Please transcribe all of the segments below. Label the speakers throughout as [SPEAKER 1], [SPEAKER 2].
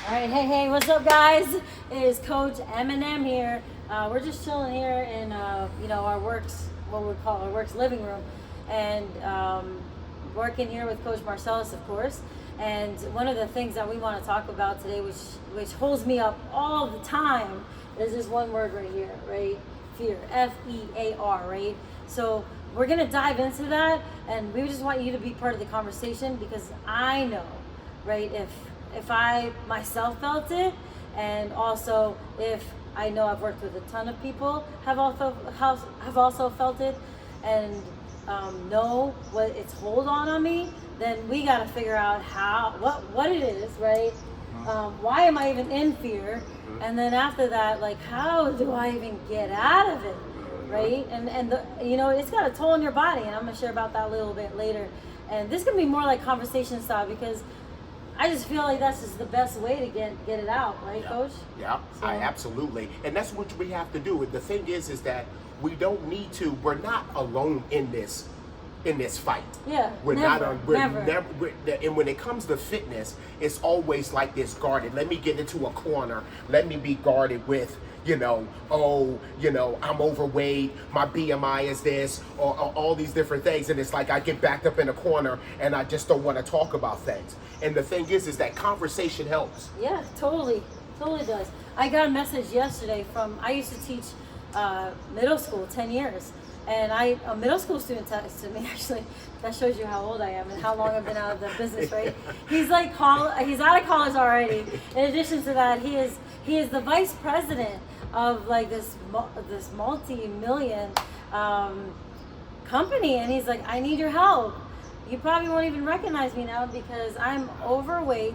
[SPEAKER 1] All right, hey, what's up, guys? It is Coach Eminem here. We're just chilling here in, our works, what we call our works living room, and working here with Coach Marcellus, of course. And one of the things that we want to talk about today, which holds me up all the time, is this one word right here, right? Fear, F.E.A.R, right? So we're gonna dive into that, and we just want you to be part of the conversation because I know, right? If I myself felt it, and also if I know I've worked with a ton of people have also felt it, and know what its hold on me, then we got to figure out what it is, right? Why am I even in fear? And then after that, like, how do I even get out of it, right? And it's got a toll on your body, and I'm gonna share about that a little bit later. And this can be more like conversation style because I just feel like that's just the best way to get it out, right, Coach?
[SPEAKER 2] Yeah,
[SPEAKER 1] So,
[SPEAKER 2] I absolutely. And that's what we have to do. The thing is that we don't need to, we're not alone in this fight.
[SPEAKER 1] yeah,
[SPEAKER 2] We're
[SPEAKER 1] never.
[SPEAKER 2] And when it comes to fitness, it's always like this guarded. Let me get into a corner. Let me be guarded with, I'm overweight, my BMI is this, or all these different things. And it's like I get backed up in a corner and I just don't want to talk about things. And the thing is that conversation helps.
[SPEAKER 1] Yeah, totally does. I got a message yesterday I used to teach middle school 10 years. And a middle school student texted me, actually. That shows you how old I am and how long I've been out of the business, right? He's like, he's out of college already. In addition to that, he is the vice president of like this multi-million company. And he's like, I need your help. You probably won't even recognize me now because I'm overweight,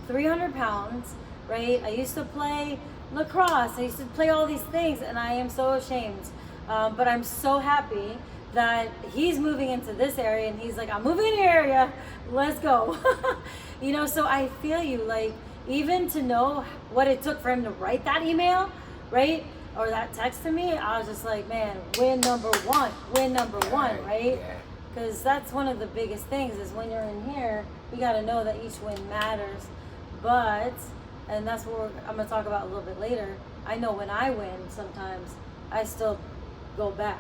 [SPEAKER 1] 300 pounds, right? I used to play lacrosse. I used to play all these things, and I am so ashamed. But I'm so happy that he's moving into this area, and he's like, I'm moving in your area, let's go. So I feel you, like, even to know what it took for him to write that email, right? Or that text to me, I was just like, man, win number one, right? Because that's one of the biggest things is when you're in here, you got to know that each win matters. And that's what I'm going to talk about a little bit later. I know when I win, sometimes I still go back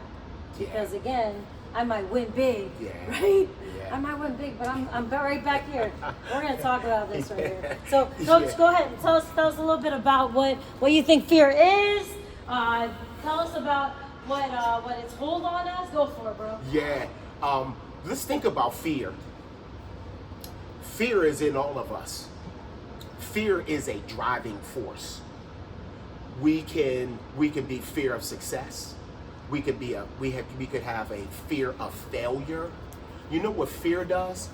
[SPEAKER 1] because again, I might win big, right?
[SPEAKER 2] Yeah.
[SPEAKER 1] I might win big, but I'm right back here. We're gonna talk about this right here. So, Coach, go ahead and tell us a little bit about what you think fear is. Tell us about what its hold on us. Go for it, bro.
[SPEAKER 2] Yeah. Let's think about fear. Fear is in all of us. Fear is a driving force. We can be fear of success. We could have a fear of failure. You know what fear does?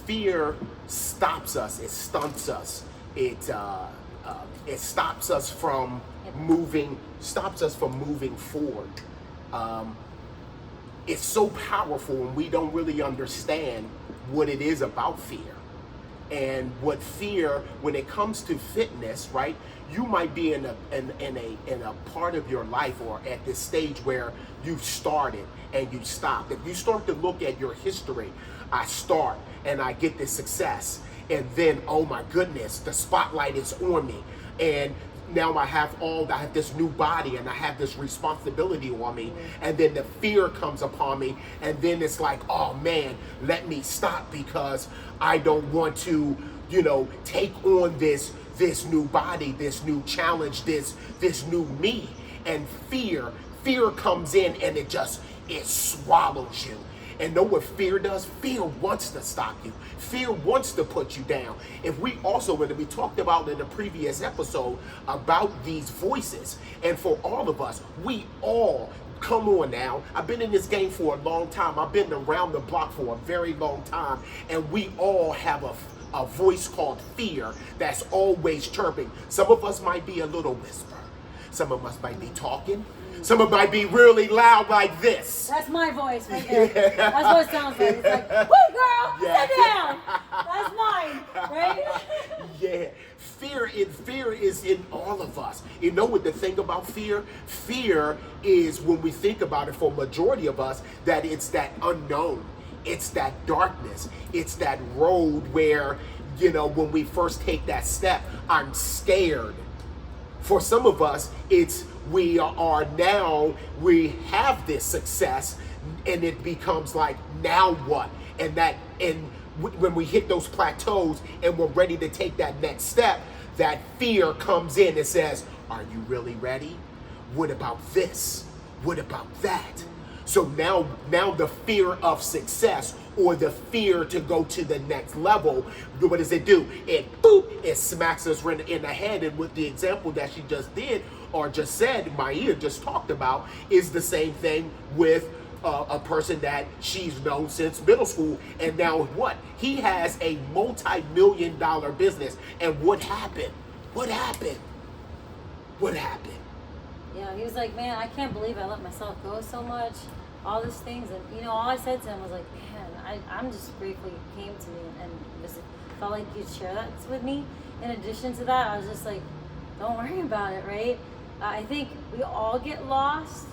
[SPEAKER 2] Fear stops us. It stunts us. It stops us from moving. Stops us from moving forward. It's so powerful when we don't really understand what it is about fear. And what fear, when it comes to fitness, right? You might be in a part of your life or at this stage where you've started and you stopped. If you start to look at your history, I start and I get this success, and then oh my goodness, the spotlight is on me, and now I have this new body and I have this responsibility on me, and then the fear comes upon me, and then it's like, oh man, let me stop because I don't want to, take on this new body, this new challenge, this new me. And fear comes in and it swallows you. And know what fear does? Fear wants to stop you. Fear wants to put you down. If we also, when we talked about in the previous episode about these voices, and for all of us, we all, come on now, I've been in this game for a long time. I've been around the block for a very long time, and we all have a voice called fear that's always chirping. Some of us might be a little whisper. Some of us might be talking. Some of it might be really loud like this.
[SPEAKER 1] That's my voice right there. That's what it sounds like. It's like, woo, girl, sit down. That's mine, right?
[SPEAKER 2] Yeah. Fear is in all of us. You know what the thing about fear? Fear is, when we think about it, for majority of us, that it's that unknown. It's that darkness. It's that road where when we first take that step, I'm scared. For some of us, we have this success, and it becomes like, now what? And when we hit those plateaus and we're ready to take that next step, that fear comes in and says, are you really ready? What about this? What about that? So now the fear of success, or the fear to go to the next level, what does it do? It smacks us in the head. And with the example that she just did, or just said, Maya just talked about, is the same thing with a person that she's known since middle school. And now what? He has a multi-million-dollar business. And what happened? What happened?
[SPEAKER 1] Yeah, he was like, man, I can't believe I let myself go so much, all these things. And, all I said to him was like, man, I'm just grateful you came to me and just felt like you'd share that with me. In addition to that, I was just like, don't worry about it, right? I think we all get lost.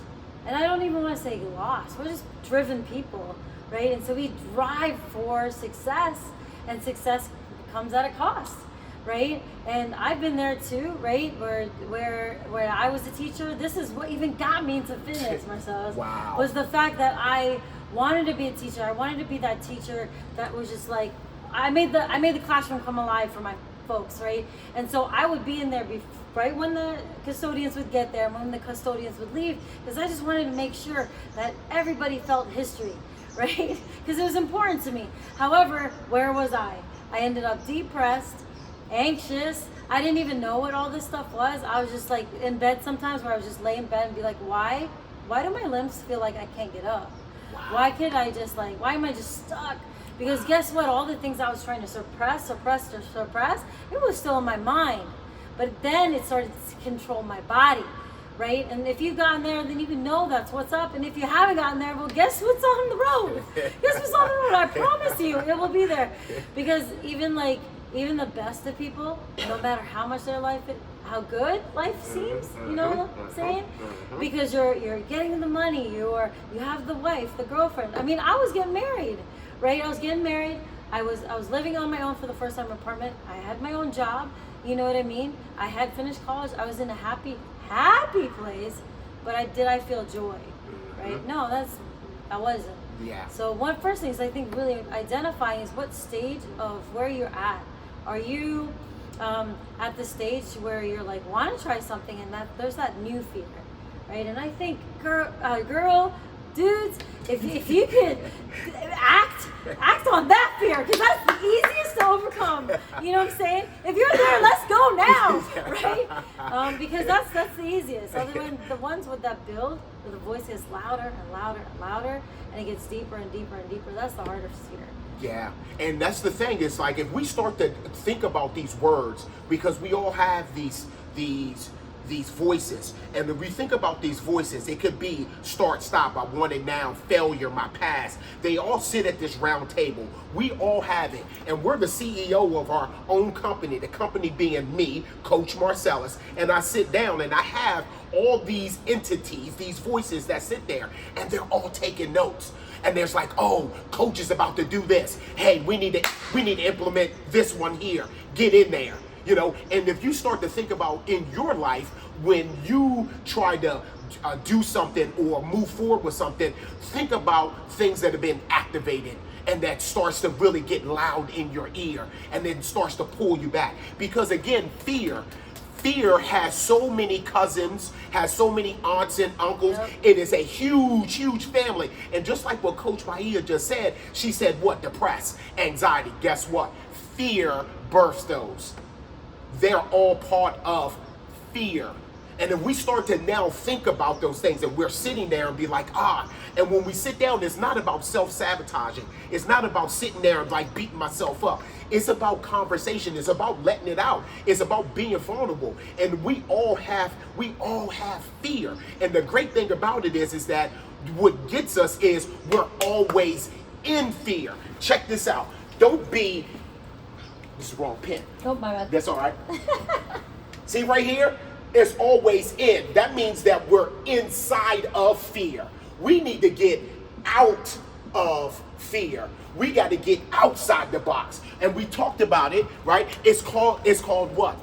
[SPEAKER 1] And I don't even want to say lost. We're just driven people, right? And so we drive for success, and success comes at a cost, right? And I've been there too, right? Where I was a teacher. This is what even got me into fitness, Marcellus.
[SPEAKER 2] Wow.
[SPEAKER 1] Was the fact that I wanted to be a teacher. I wanted to be that teacher that was just like, I made the classroom come alive for my folks, right? And so I would be in there right when the custodians would get there, when the custodians would leave, because I just wanted to make sure that everybody felt history, right? Because it was important to me. However, where was I? I ended up depressed, anxious. I didn't even know what all this stuff was. I was just like in bed sometimes, where I would just lay in bed and be like, why do my limbs feel like I can't get up?
[SPEAKER 2] Wow.
[SPEAKER 1] Why am I just stuck? Because guess what? All the things I was trying to suppress, it was still in my mind. But then it started to control my body, right? And if you've gotten there, then you know that's what's up. And if you haven't gotten there, well, guess what's on the road? Guess what's on the road? I promise you, it will be there. Because even the best of people, no matter how much how good life seems, you know what I'm saying? Because you're getting the money, you have the wife, the girlfriend. I mean, I was getting married, right? I was getting married. I was living on my own for the first time in an apartment. I had my own job. You know what I mean? I had finished college. I was in a happy place, but I feel joy, right? No, I wasn't.
[SPEAKER 2] Yeah.
[SPEAKER 1] So first thing is, I think, really identifying is what stage of where you're at. Are you at the stage where you're like, want to try something, and that there's that new fear, right? And I think girl, dudes, if you could act on that fear, because that's the easiest to overcome. You know what I'm saying? If you're there, let's go now, right? Because that's the easiest. Otherwise, the ones with that build, where the voice gets louder and louder and louder, and it gets deeper and deeper and deeper, that's the hardest fear.
[SPEAKER 2] Yeah, and that's the thing. It's like, if we start to think about these words, because we all have these voices, and if we think about these voices, it could be start, stop, I want it now, failure, my past. They all sit at this round table. We all have it, and we're the CEO of our own company, the company being me, Coach Marcellus, and I sit down and I have all these entities, these voices that sit there, and they're all taking notes. And there's like, oh, Coach is about to do this. Hey, we need to implement this one here. Get in there. And if you start to think about in your life, when you try to do something or move forward with something, think about things that have been activated and that starts to really get loud in your ear, and then starts to pull you back. Because again, fear has so many cousins, has so many aunts and uncles.
[SPEAKER 1] Yep.
[SPEAKER 2] It is a huge, huge family. And just like what Coach Maya just said, she said what? Depressed, anxiety. Guess what? Fear births those. They're all part of fear. And if we start to now think about those things, and we're sitting there and be like, and when we sit down, it's not about self-sabotaging. It's not about sitting there and like beating myself up. It's about conversation. It's about letting it out. It's about being vulnerable. And we all have fear. And the great thing about it is that what gets us is we're always in fear. Check this out. Don't be, this is the wrong pen.
[SPEAKER 1] Oh, my bad.
[SPEAKER 2] That's all right. See right here? It's always in. That means that we're inside of fear. We need to get out of fear. We got to get outside the box. And we talked about it, right? It's called what?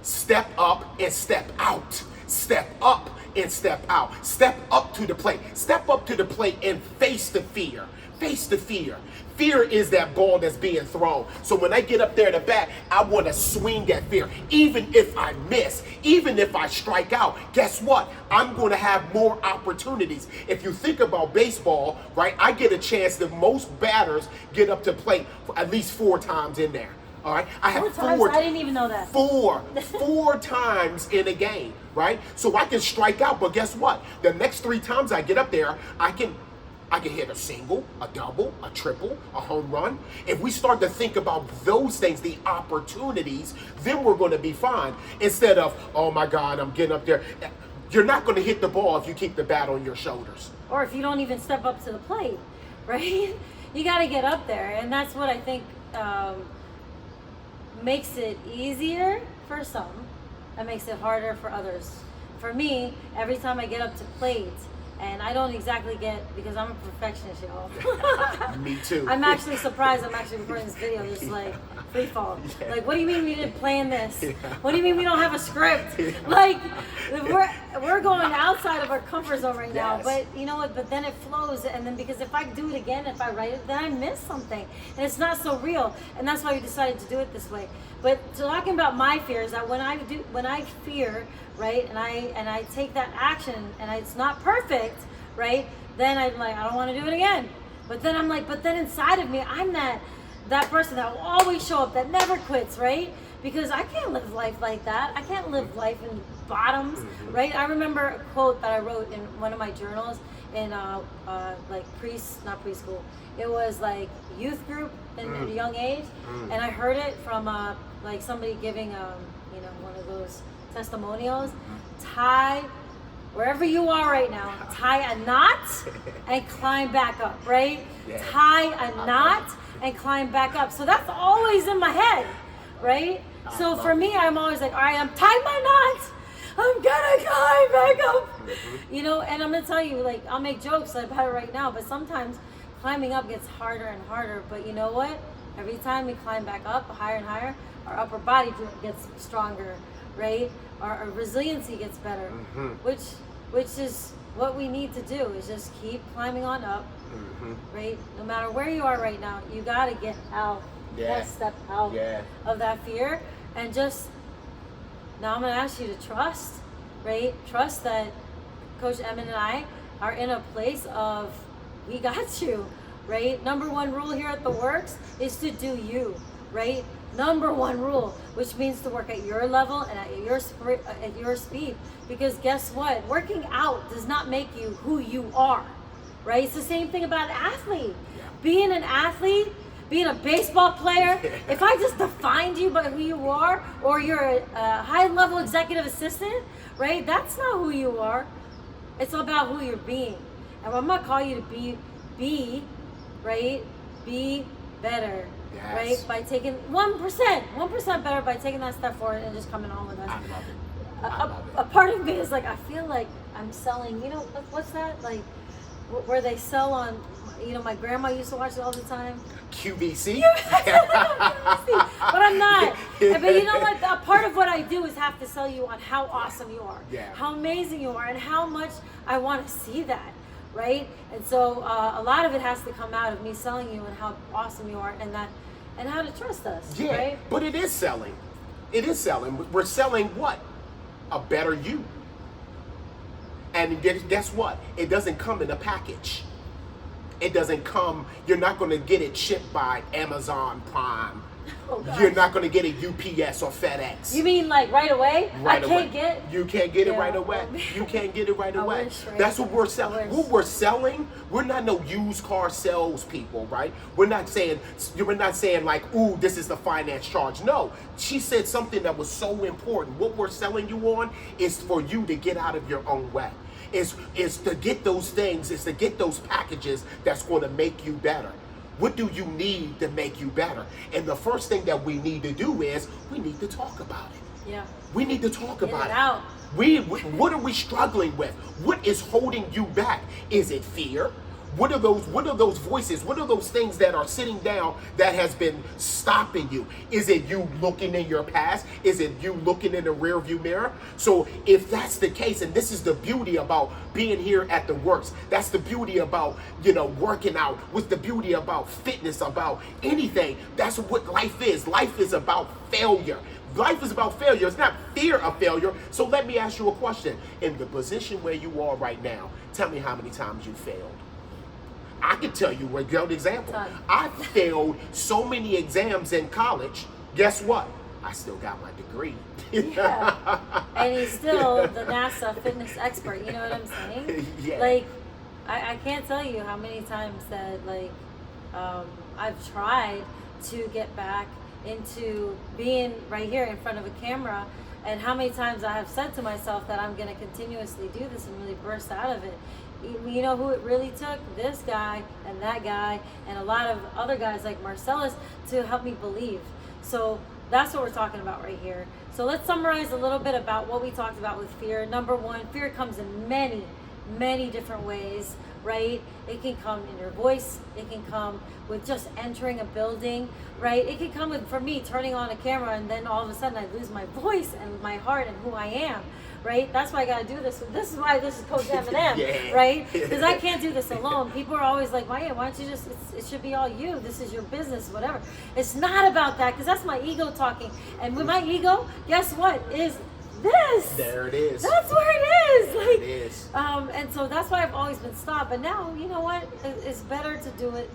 [SPEAKER 2] Step up and step out. Step up and step out. Step up to the plate. Step up to the plate and face the fear. Face the fear. Fear is that ball that's being thrown. So when I get up there to bat, I want to swing that fear. Even if I miss, even if I strike out, guess what? I'm going to have more opportunities. If you think about baseball, right, I get a chance that most batters get up to plate for at least 4 times in there. All right, I have
[SPEAKER 1] 4 times? I didn't even know that.
[SPEAKER 2] Four times in a game, right? So I can strike out, but guess what? The next 3 times I get up there, I can hit a single, a double, a triple, a home run. If we start to think about those things, the opportunities, then we're going to be fine. Instead of, oh my God, I'm getting up there. You're not going to hit the ball if you keep the bat on your shoulders.
[SPEAKER 1] Or if you don't even step up to the plate, right? You got to get up there. And that's what I think makes it easier for some and makes it harder for others. For me, every time I get up to plate, and I don't exactly get, because I'm a perfectionist, y'all.
[SPEAKER 2] Me too.
[SPEAKER 1] I'm actually surprised I'm actually recording this video just like free fall.
[SPEAKER 2] Yeah.
[SPEAKER 1] Like, what do you mean we didn't plan this?
[SPEAKER 2] Yeah.
[SPEAKER 1] What do you mean we don't have a script?
[SPEAKER 2] Yeah.
[SPEAKER 1] Like, we're going outside of our comfort zone right now.
[SPEAKER 2] Yes.
[SPEAKER 1] But you know what? But then it flows, and then because if I do it again, if I write it, then I miss something, and it's not so real. And that's why we decided to do it this way. But talking about my fears, that when I fear, right, and I take that action, and it's not perfect, right, then I'm like, I don't want to do it again. But then I'm like, but then inside of me, I'm that person that will always show up, that never quits, right? Because I can't live life like that. I can't live life in bottoms, right? I remember a quote that I wrote in one of my journals in like not preschool. It was like youth group at a young age, and I heard it from like somebody giving one of those testimonials. Tie, wherever you are right now, tie a knot and climb back up, right?
[SPEAKER 2] Yeah.
[SPEAKER 1] Tie a knot and climb back up. So that's always in my head, right? So for me, I'm always like, all right, I'm tied my knot. I'm gonna climb back up. You know, and I'm gonna tell you, like, I'll make jokes about it right now, but sometimes climbing up gets harder and harder. But you know what? Every time we climb back up higher and higher, our upper body gets stronger, right? Our resiliency gets better, which is what we need to do, is just keep climbing on up, right? No matter where you are right now, you gotta get out. You gotta step out of that fear, and just, now I'm gonna ask you to trust, right? Trust that Coach Emmett and I are in a place of, we got you, right? Number 1 rule here at The Works is to do you, right? Number 1 rule, which means to work at your level and at your speed. Because guess what? Working out does not make you who you are, right? It's the same thing about an athlete.
[SPEAKER 2] Yeah.
[SPEAKER 1] Being an athlete, being a baseball player, if I just defined you by who you are, or you're a high-level executive assistant, right? That's not who you are. It's about who you're being. And I'm gonna call you to be, right? Be better.
[SPEAKER 2] Yes.
[SPEAKER 1] Right? By taking 1% better, by taking that step forward and just coming on with us.
[SPEAKER 2] I love it.
[SPEAKER 1] A part of me is like, I feel like I'm selling, what's that? Like, where they sell on, my grandma used to watch it all the time.
[SPEAKER 2] QVC?
[SPEAKER 1] But I'm not. But you know what? A part of what I do is have to sell you on how awesome you are, how amazing you are, and how much I want to see that. Right? And so a lot of it has to come out of me selling you and how awesome you are, and how to trust us.
[SPEAKER 2] Yeah,
[SPEAKER 1] right?
[SPEAKER 2] But it is selling. It is selling. We're selling what? A better you. And guess what? It doesn't come in a package. It doesn't come, you're not going to get it shipped by Amazon Prime.
[SPEAKER 1] Oh,
[SPEAKER 2] you're not going to get it UPS or FedEx.
[SPEAKER 1] You mean like right away?
[SPEAKER 2] Right away.
[SPEAKER 1] You
[SPEAKER 2] can't get it right away. You can't get it right away.
[SPEAKER 1] Wish, right?
[SPEAKER 2] That's what we're selling. What we're selling, we're not no used car salespeople, right? We're not saying like, ooh, this is the finance charge. No, she said something that was so important. What we're selling you on is for you to get out of your own way. Is to get those things, is to get those packages that's going to make you better. What do you need to make you better? And the first thing that we need to do is we need to talk about it.
[SPEAKER 1] Yeah.
[SPEAKER 2] We need to talk about it.
[SPEAKER 1] Out.
[SPEAKER 2] What are we struggling with? What is holding you back? Is it fear? What are those voices? What are those things that are sitting down that has been stopping you? Is it you looking in your past? Is it you looking in the rear view mirror? So if that's the case, and this is the beauty about being here at the works, that's the beauty about, working out, what's the beauty about fitness, about anything. That's what life is. Life is about failure. Life is about failure. It's not fear of failure. So let me ask you a question. In the position where you are right now, tell me how many times you failed. I can tell you a good example. I failed so many exams in college. Guess what? I still got my degree.
[SPEAKER 1] Yeah. And he's still the NASA fitness expert. You know what I'm saying?
[SPEAKER 2] Yeah.
[SPEAKER 1] Like, I can't tell you how many times that, I've tried to get back into being right here in front of a camera, and how many times I have said to myself that I'm going to continuously do this and really burst out of it. You know who it really took? This guy and that guy and a lot of other guys like Marcellus to help me believe. So that's what we're talking about right here. So let's summarize a little bit about what we talked about with fear. Number one, fear comes in many, many different ways, right? It can come in your voice. It can come with just entering a building, right? It can come with, for me, turning on a camera and then all of a sudden I lose my voice and my heart and who I am, right? That's why I got to do this. This is why this is Coach M&M,
[SPEAKER 2] Yeah.
[SPEAKER 1] right? Because I can't do this alone. People are always like, why don't you just, it should be all you. This is your business, whatever. It's not about that, because that's my ego talking. And with my ego, guess what? Is this.
[SPEAKER 2] There it is.
[SPEAKER 1] That's where it is.
[SPEAKER 2] There it is.
[SPEAKER 1] And so that's why I've always been stopped. But now, you know what? It's better to do it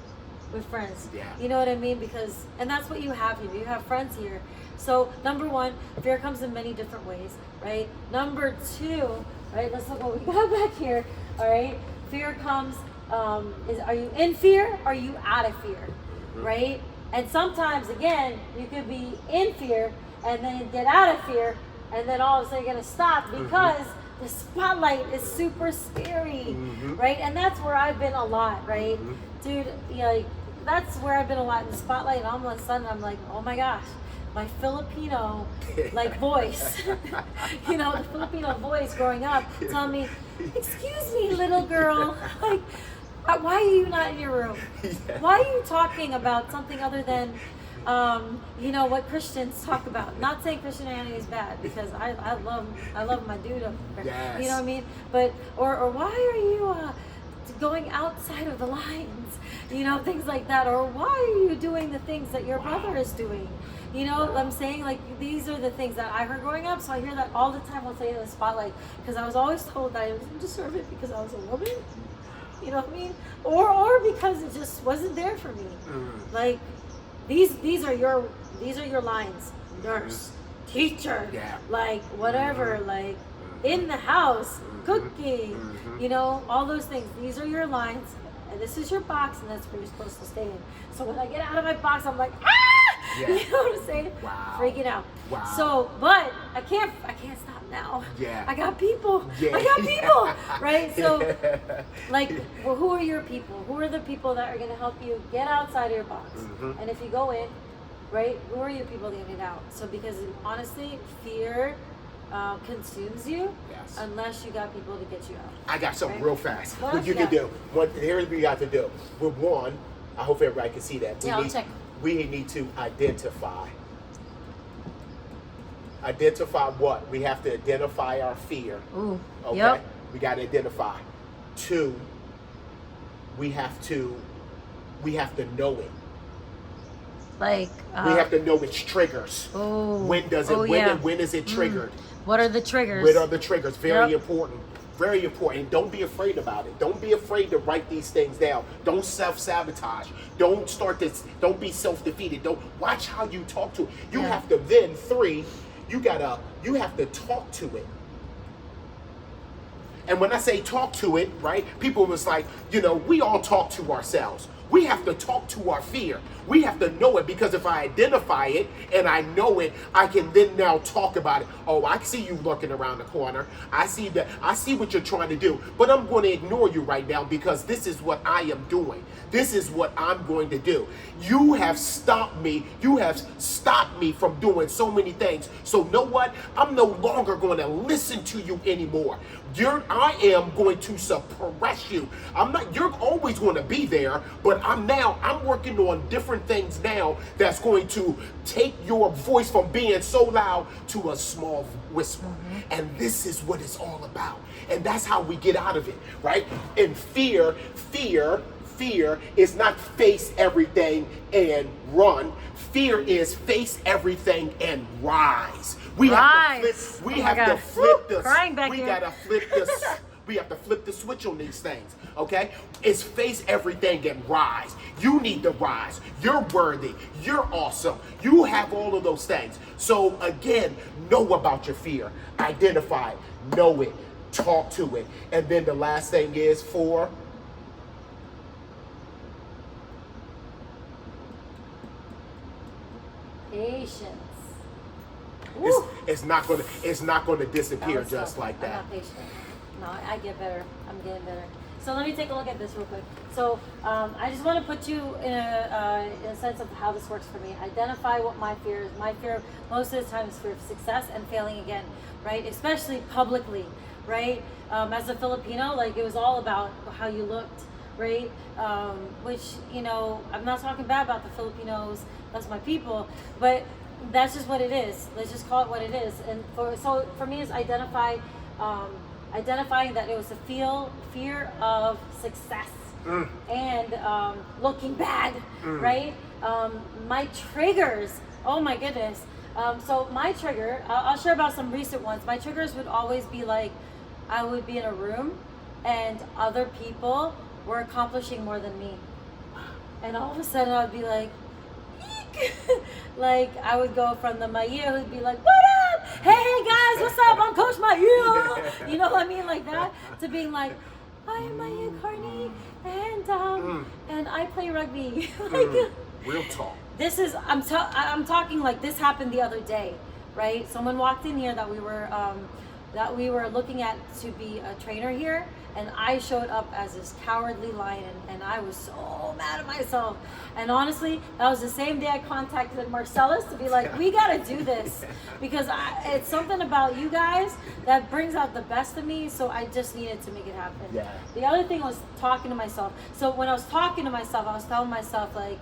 [SPEAKER 1] with friends.
[SPEAKER 2] Yeah.
[SPEAKER 1] You know what I mean? And that's what you have here. You have friends here. So number one, fear comes in many different ways, right? Number two, right? Let's look what we got back here. All right. Fear comes, are you in fear? Or are you out of fear?
[SPEAKER 2] Mm-hmm.
[SPEAKER 1] Right? And sometimes, again, you could be in fear and then get out of fear, and then all of a sudden you're going to stop because the spotlight is super scary, right? And that's where I've been a lot, right? Dude, that's where I've been a lot in the spotlight, and all of a sudden I'm like, oh my gosh, my Filipino voice, the Filipino voice growing up telling me, excuse me, little girl, why are you not in your room?
[SPEAKER 2] Yeah.
[SPEAKER 1] Why are you talking about something other than what Christians talk about? Not saying Christianity is bad, because I love my dude up there.
[SPEAKER 2] Yes.
[SPEAKER 1] You know what I mean? But or why are you going outside of the lines? Things like that. Or why are you doing the things that your brother is doing? I'm saying, these are the things that I heard growing up. So I hear that all the time. I'll say in the spotlight, because I was always told that I didn't deserve it because I was a woman. You know what I mean? Or because it just wasn't there for me. These are your lines, nurse, teacher, whatever, in the house, cooking, all those things. These are your lines, and this is your box, and that's where you're supposed to stay in. So when I get out of my box, I'm like, ah!
[SPEAKER 2] Yeah.
[SPEAKER 1] You know what I'm saying?
[SPEAKER 2] Wow.
[SPEAKER 1] Freaking out.
[SPEAKER 2] Wow.
[SPEAKER 1] So, but I can't stop now.
[SPEAKER 2] Yeah.
[SPEAKER 1] I got people.
[SPEAKER 2] Yeah.
[SPEAKER 1] I got people. Right? So, who are your people? Who are the people that are going to help you get outside of your box? And if you go in, right, who are your people that get out? So, because honestly, fear consumes you unless you got people to get you out.
[SPEAKER 2] I got something real fast.
[SPEAKER 1] What
[SPEAKER 2] you can do. Here's what you got to do. With one, I hope everybody can see that.
[SPEAKER 1] I'll check.
[SPEAKER 2] We need to identify. Identify what? We have to identify our fear.
[SPEAKER 1] Ooh.
[SPEAKER 2] Okay?
[SPEAKER 1] Yep.
[SPEAKER 2] We got to identify. Two, we have to know it. We have to know its triggers.
[SPEAKER 1] Oh.
[SPEAKER 2] When does it? When is it triggered?
[SPEAKER 1] What are the triggers?
[SPEAKER 2] What are the triggers? Very important. Very important. Don't be afraid about it. Don't be afraid to write these things down. Don't self-sabotage. Don't start this. Don't be self-defeated. Don't watch how you talk to it. You have to then you have to talk to it. And when I say talk to it, right? People was like, we all talk to ourselves. We have to talk to our fear. We have to know it, because if I identify it and I know it, I can then now talk about it. Oh, I see you lurking around the corner. I see what you're trying to do, but I'm going to ignore you right now because this is what I am doing. This is what I'm going to do. You have stopped me. You have stopped me from doing so many things. So know what? I'm no longer going to listen to you anymore. I am going to suppress you. I'm not, you're always going to be there, but I'm working on different things now that's going to take your voice from being so loud to a small whisper. And this is what it's all about. And that's how we get out of it, right? And fear is not face everything and run. Fear is face everything and rise. We have to flip. We have to flip this. We gotta flip this. We have to flip the switch on these things. Okay? It's face everything and rise. You need to rise. You're worthy. You're awesome. You have all of those things. So again, know about your fear. Identify it. Know it. Talk to it. And then the last thing is for
[SPEAKER 1] patience.
[SPEAKER 2] It's not gonna disappear just like that.
[SPEAKER 1] I'm not patient. No, I get better. I'm getting better. So let me take a look at this real quick. So I just want to put you in a sense of how this works for me. Identify what my fear is. My fear most of the time is fear of success and failing again, right? Especially publicly, right? As a Filipino, like it was all about how you looked, right? Which, you know, I'm not talking bad about the Filipinos. That's my people, but that's just what it is. Let's just call it what it is. And so for me, it's identifying that it was a fear of success and looking bad, right? My triggers. Oh my goodness. So my trigger, I'll share about some recent ones. My triggers would always be like, I would be in a room and other people were accomplishing more than me, and all of a sudden I'd be like, like I would go from the Maya who'd be like, what up? Hey guys, what's up? I'm Coach Maya. You know what I mean? Like that, to being like, I'm Maya Carney and I play rugby. Like,
[SPEAKER 2] real talk.
[SPEAKER 1] This is, I'm talking like this happened the other day, right? Someone walked in here that we were looking at to be a trainer here, and I showed up as this cowardly lion, and I was so mad at myself. And honestly, that was the same day I contacted Marcellus to be like, we gotta do this, because it's something about you guys that brings out the best of me, so I just needed to make it happen.
[SPEAKER 2] Yeah.
[SPEAKER 1] The other thing was talking to myself. So when I was talking to myself, I was telling myself like,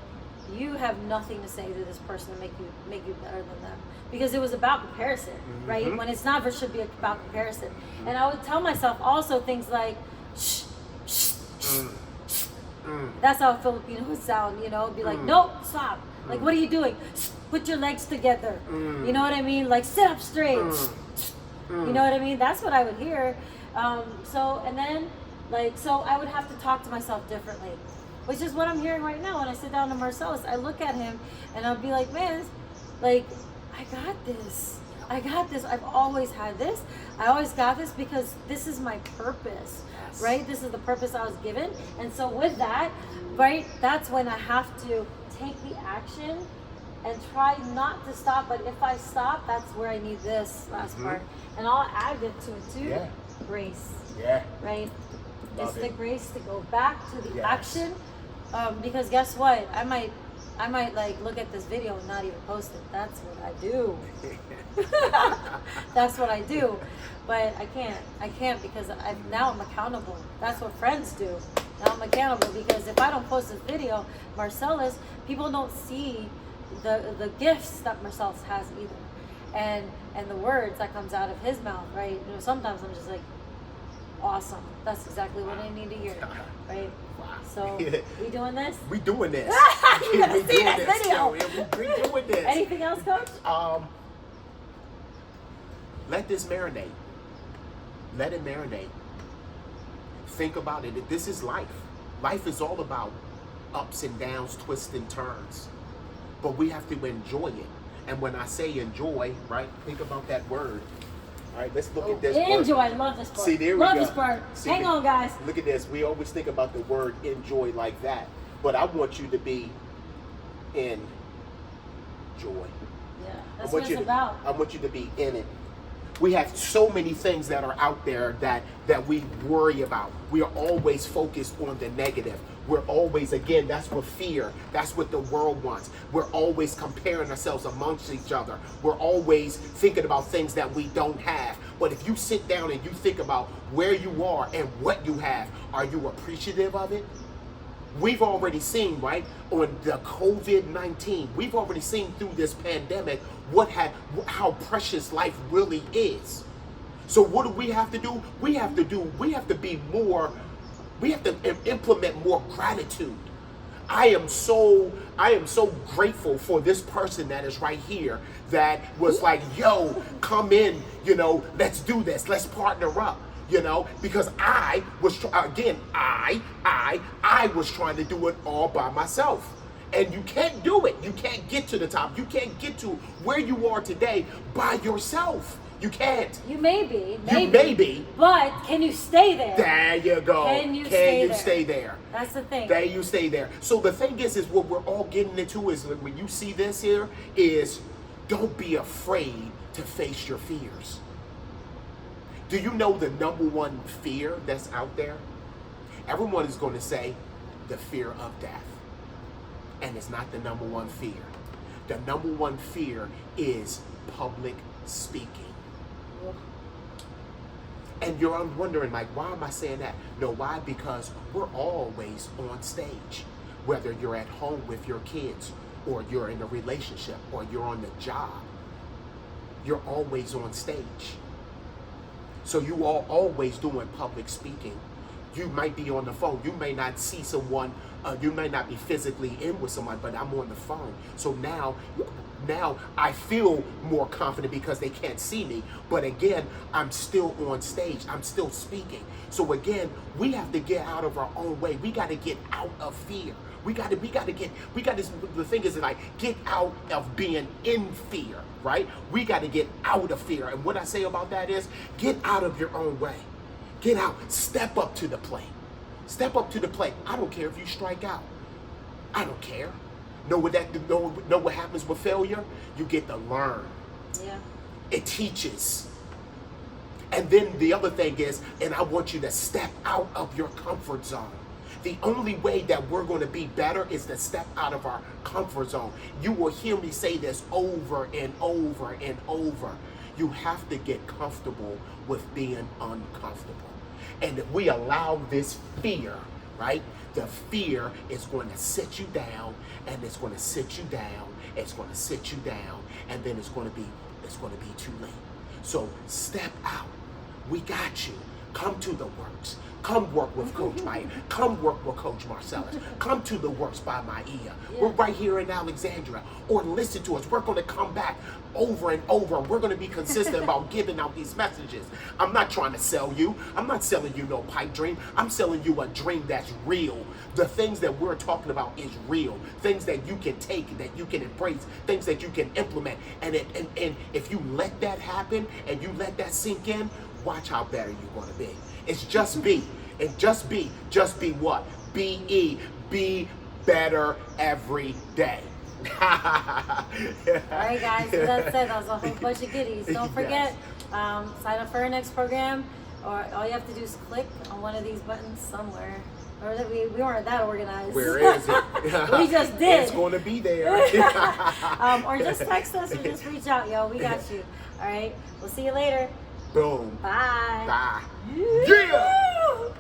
[SPEAKER 1] you have nothing to say to this person to make you better than them, because it was about comparison, right? When it's not, it should be about comparison. And I would tell myself also things like, shh, shh, shh, shh. That's how a Filipino would sound, you know? Be like, nope, stop. Like, what are you doing? Shh, put your legs together. You know what I mean? Like, sit up straight. You know what I mean? That's what I would hear. So I would have to talk to myself differently, which is what I'm hearing right now. When I sit down to Marcellus, I look at him and I'll be like, man, like, I got this. I've always had this. I always got this because this is my purpose, right? This is the purpose I was given. And so with that, right, that's when I have to take the action and try not to stop. But if I stop, that's where I need this last part. And I'll add it to it too.
[SPEAKER 2] Yeah.
[SPEAKER 1] Grace.
[SPEAKER 2] Yeah.
[SPEAKER 1] Right?
[SPEAKER 2] Love
[SPEAKER 1] It's the
[SPEAKER 2] it.
[SPEAKER 1] grace to go back to the
[SPEAKER 2] Yes.
[SPEAKER 1] action. Because guess what? I might like look at this video and not even post it. That's what I do. That's what I do. But I can't because now I'm accountable. That's what friends do. Now I'm accountable because if I don't post this video, Marcellus, people don't see the gifts that Marcellus has either. And the words that comes out of his mouth, right? You know, sometimes I'm just like, awesome. That's exactly what I need to hear, right? So, we doing this?
[SPEAKER 2] We doing this.
[SPEAKER 1] You gotta see this video.
[SPEAKER 2] We doing this.
[SPEAKER 1] Anything else, Coach?
[SPEAKER 2] Let this marinate. Let it marinate. Think about it. This is life. Life is all about ups and downs, twists and turns. But we have to enjoy it. And when I say enjoy, right, think about that word. All right, let's look at this
[SPEAKER 1] Enjoy.
[SPEAKER 2] word.
[SPEAKER 1] I love this part.
[SPEAKER 2] See, there we
[SPEAKER 1] love
[SPEAKER 2] go.
[SPEAKER 1] this part.
[SPEAKER 2] See,
[SPEAKER 1] Hang on, guys.
[SPEAKER 2] Look at this. We always think about the word enjoy like that. But I want you to be in joy.
[SPEAKER 1] Yeah, that's what it's about.
[SPEAKER 2] I want you to be in it. We have so many things that are out there that we worry about. We are always focused on the negative. We're always, again, that's what fear, that's what the world wants. We're always comparing ourselves amongst each other. We're always thinking about things that we don't have. But if you sit down and you think about where you are and what you have, are you appreciative of it? We've already seen, right, on the COVID-19, we've already seen through this pandemic how precious life really is. So what do we have to do? We have to be more, we have to implement more gratitude. I am so grateful for this person that is right here that was like, yo, come in, let's do this, let's partner up. Because I was trying to do it all by myself. And you can't do it. You can't get to the top. You can't get to where you are today by yourself. You can't.
[SPEAKER 1] You may be.
[SPEAKER 2] You may be.
[SPEAKER 1] But can you stay there?
[SPEAKER 2] There you go.
[SPEAKER 1] Can you stay there? That's the thing.
[SPEAKER 2] There you stay there. So the thing is what we're all getting into is when you see this here is don't be afraid to face your fears. Do you know the number one fear that's out there? Everyone is going to say the fear of death. And it's not the number one fear. The number one fear is public speaking. And you're wondering, like, why am I saying that? No, why? Because we're always on stage. Whether you're at home with your kids, or you're in a relationship, or you're on the job, you're always on stage. So you are always doing public speaking. You might be on the phone. You may not see someone. You may not be physically in with someone, but I'm on the phone. So now I feel more confident because they can't see me. But again, I'm still on stage. I'm still speaking. So again, we have to get out of our own way. We got to get out of fear. The thing is, like, get out of being in fear, right? We got to get out of fear. And what I say about that is, get out of your own way. Get out. Step up to the plate. Step up to the plate. I don't care if you strike out. I don't care. Know what happens with failure? You get to learn.
[SPEAKER 1] Yeah.
[SPEAKER 2] It teaches. And then the other thing is, and I want you to step out of your comfort zone. The only way that we're going to be better is to step out of our comfort zone. You will hear me say this over and over and over. You have to get comfortable with being uncomfortable. And if we allow this fear, right, the fear is going to sit you down, and it's going to sit you down, it's going to sit you down, and then it's going to be too late. So step out. We got you. Come to the works. Come work with Coach Maya. Come work with Coach Marcellus. Come to the works by Maya. Yeah. We're right here in Alexandria. Or listen to us. We're going to come back over and over. We're going to be consistent about giving out these messages. I'm not trying to sell you. I'm not selling you no pipe dream. I'm selling you a dream that's real. The things that we're talking about is real. Things that you can take, that you can embrace, things that you can implement. And if you let that happen and you let that sink in, watch how better you're going to be. It's just be. And just be what? Be better every day.
[SPEAKER 1] All right, guys. So that's it. That was a whole bunch of goodies. Don't forget, sign up for our next program. Or all you have to do is click on one of these buttons somewhere. Or that we weren't that organized.
[SPEAKER 2] Where is it?
[SPEAKER 1] We just did.
[SPEAKER 2] It's going to be there.
[SPEAKER 1] Or just text us or just reach out, yo. We got you. All right. We'll see you later.
[SPEAKER 2] Boom.
[SPEAKER 1] Bye.
[SPEAKER 2] Bye. Yeah.